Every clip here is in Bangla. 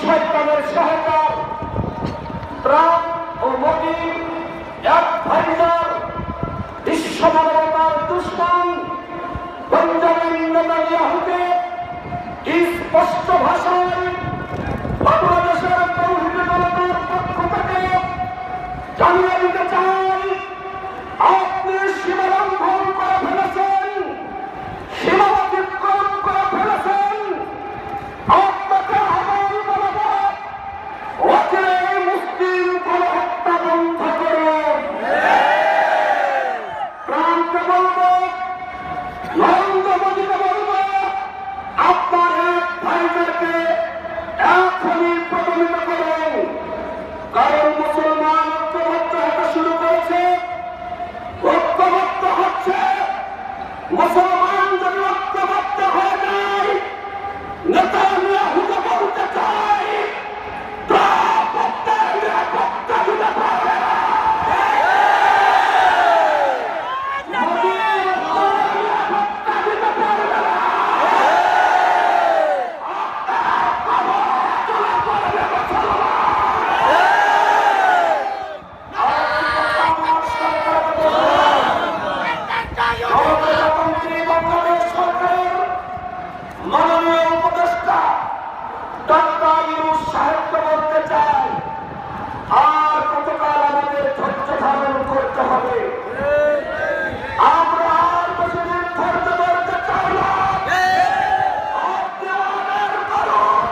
শয়তানের সহায়তা ট্রাম্প ও মোদি এক ভাইজার বিশ্ব মানবতার দুশ্মন বেঞ্জামিন নেতানিয়াহুকে স্পষ্ট ভাষায় বাংলাদেশের তৌহিদি জনতার পক্ষ থেকে জানিয়ে দিতে চাই, আপনি সীমা লঙ্ঘন করে ফেলেছেন, সীমা অতিক্রম করে ফেলেছেন। আপনাকে আহ্বান জানাবো, অচিরেই মুসলিম গণহত্যা বন্ধ করুন। ট্রাম্পকে বলবো, নরেন্দ্র মোদীকে বলবো, আপনার এক ভাইদেরকে এখনই প্রদমিত করুন। কারণ মুসলমান ঐক্যবদ্ধ হতে শুরু করেছে, ঐক্যবদ্ধ হচ্ছে। মুসলমান যদি ঐক্যবদ্ধ হয়ে যায়, নেতানিয়াহুকে বলতে চাই, ট্রাম্প আপনার নিরাপত্তা দিতে পারবে না। মোদি আপনার নিরাপত্তা দিতে পারবে না। গণতন্ত্রী বাংলাদেশ সরকারের মাননীয় উপদেষ্টা ডক্টর ইউনূস সাহেবকে বলতে চাই, আর কতকাল আমাদের ধৈর্য ধারণ করতে হবে? আমরা আর বেশি দিন ধৈর্য ধরতে চাই না। আপনি অর্ডার করুন,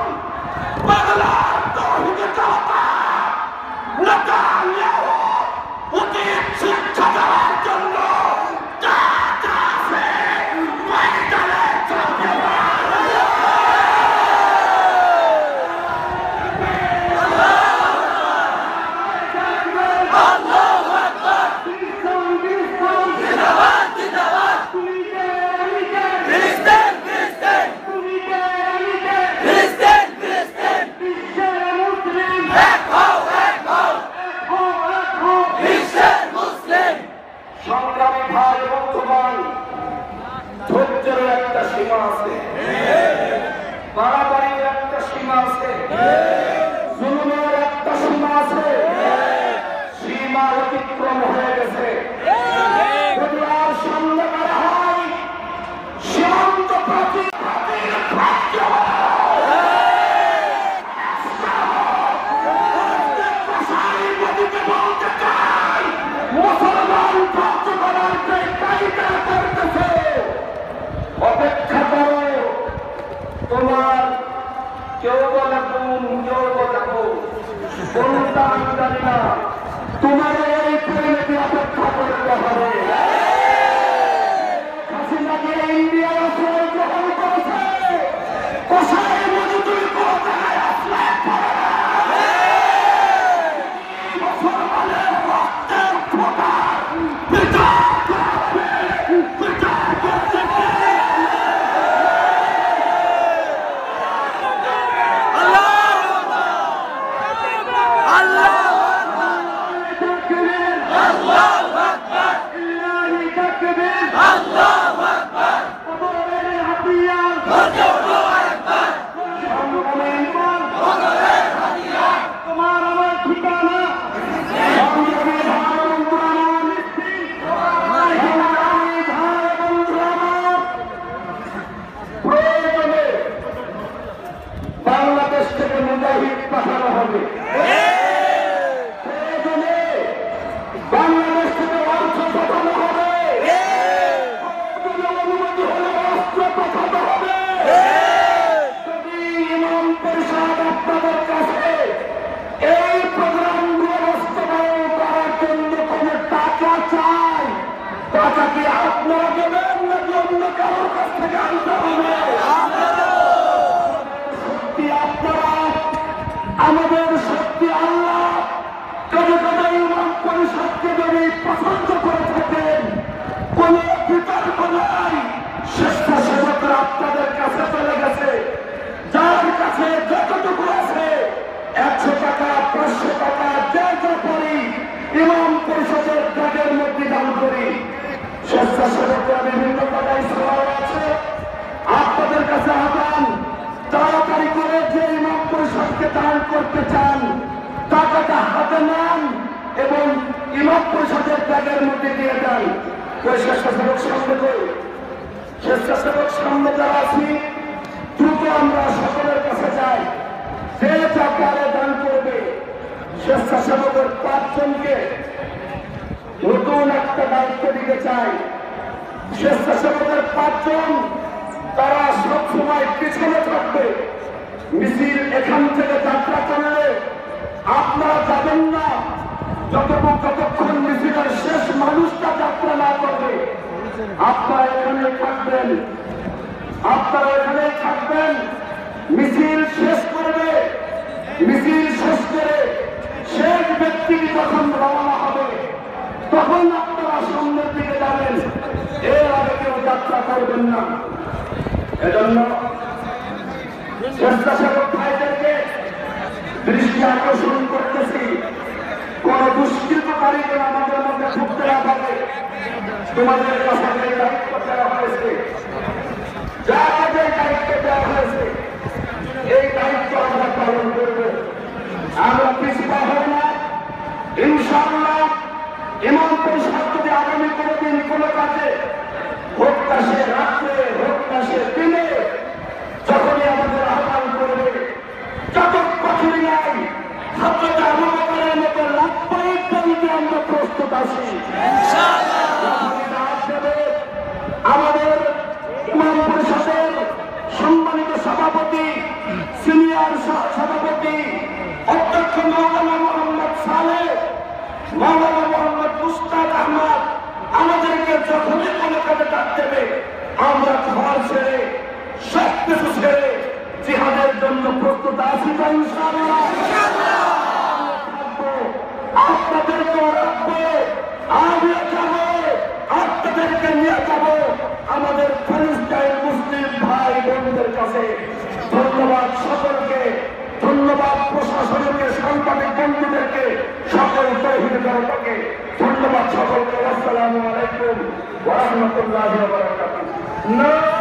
বাংলার তৌহিদি জনতা নেতানিয়াহু উচিত শিক্ষা দেওয়ার জন্য সংগ্রামী ভাই বন্ধুগণ, ধৈর্যের একটা সীমা আছে, বাড়াবাড়ির একটা সীমা আছে, জুলুমের একটা সীমা আছে। সীমা অতিক্রম হয়ে গেছে। যদি আর সামনে করা হয়, সীমান্ত বলতে চাই, মুসলমান ধৈর্য করার যে কায়দা করতেছে, অপেক্ষা করো। তোমার কেউ বলে গুণ, কেউ বলে গুণ, কোনটা আমি জানি না। তোমার এই পরিণতি অপেক্ষা করতে হবে। হাসিনাকে ইন্ডিয়ার আশ্রয় গ্রহণ করেছে, কোথায় মজুরি কোনো জায়গায় আশ্রয় করে না। মুসলমানের রক্তের ফোঁটা পিতা করবে, পিতা করতে বাংলাদেশ থেকে মুজাহিদ পাঠানো হবে। প্রয়োজনে বাংলাদেশ থেকে অর্থ পাঠানো হবে। অনুমতি হলে অস্ত্র পাঠানো হবে। যদি ইমাম পরিষদ আপনাদের কাছে এই প্রোগ্রামগুলো বাস্তবায়ন করার জন্য কোনো টাকা চায়, টাকা কি আপনারা দেবেন নাকি অন্য কারোর কাছ থেকে আনতে হবে? আপনারা আমাদের শক্তি আল্লাহ। কবে কবে ইমাম পরিষদকে যদি পছন্দ করে থাকেন, কোন বিতর্ক নাই। স্বেচ্ছাসেবকরা আপনাদের কাছে চলে গেছে, যার কাছে যতটুকু আছে 100 টাকা 500 টাকা যা যা করি ইমাম পরিষদের ব্যাগের মধ্যে দান করি। স্বেচ্ছাসেবকরা বিভিন্ন জায়গায় সভা আছে, আপনাদের কাছে আহ্বান, তাড়াতাড়ি করে যে ইমাম পরিষদ পরিষদকে দান করতে চান টাকাটা হাতে নেন এবং ইমাম পরিষদের ব্যাগের মধ্যে দিয়ে দেন। স্বেচ্ছাসেবক সামনে যারা আছি দ্রুত আমরা সকলের কাছে যাই। যে টাকারে দান করবে স্বেচ্ছাসেবকের 5 জনকে নতুন একটা দায়িত্ব দিতে চাই। স্বেচ্ছাসেবকের 5 জন তারা সবসময় পিছনে থাকবে। মিছিল এখান থেকে যাত্রা করলে আপনারা যাবেন না যতক্ষণ মিছিলের শেষ মানুষটা যাত্রা না করবে। আপনারা এখানে থাকবেন, মিছিল শেষ করবে। মিছিল শেষ করে শেষ ব্যক্তি যখন রওনা হবে তখন আপনারা সামনের দিকে যাবেন, এর আগে কেউ যাত্রা করবেন না। এজন্য স্বেচ্ছাসেবক ভাইদেরকে দৃষ্টি আকর্ষণ করতেছি, কোন দুষ্কৃতকারী যেন আমাদের মধ্যে ঢুকতে না পারে। তোমাদের কাছে যে দায়িত্ব দেওয়া হয়েছে, যারা যে দায়িত্ব দেওয়া হয়েছে এই দায়িত্ব আমরা পালন করব। আমরা পিছপা হব না ইনশাআল্লাহ। ইমাম পরিষদ যদি আগামী কোনদিন কোনো কাজে হোক না সে রাত্রে হোক না সে দিনে যখনই আমাদের আহ্বান করবে, যত কঠিন নাই হযরত আবু বকরের মতো লাভবাহিক বলতে আমরা প্রস্তুত আছি। আমাদের ইমাম পরিষদের সম্মানিত সভাপতি, সিনিয়র সভাপতি অধ্যক্ষ মাওলানা মোহাম্মদ সালেহ, মাওলানা মোহাম্মদ মুস্তাক আহমদ আমাদেরকে যখনই কোনো কাজে ডাক দেবে আমরা ঘর ছেড়ে সব কিছু ছেড়ে জিহাদের জন্য প্রস্তুত আছি। ইনশাআল্লাহ আপনাদেরকেও রাখবো, আমিও যাবো, আপনাদেরকে নিয়ে যাবো আমাদের ফিলিস্তিন মুসলিম ভাই বোনদের কাছে। ধন্যবাদ সকলকে, ধন্যবাদ প্রশাসনকে, সাংবাদিক বন্ধুদেরকে, সকল তৌহিদ জনতাকে ধন্যবাদ সকলকে। আসসালামু আলাইকুম ওয়া রাহমাতুল্লাহি ওয়া বারাকাতুহু।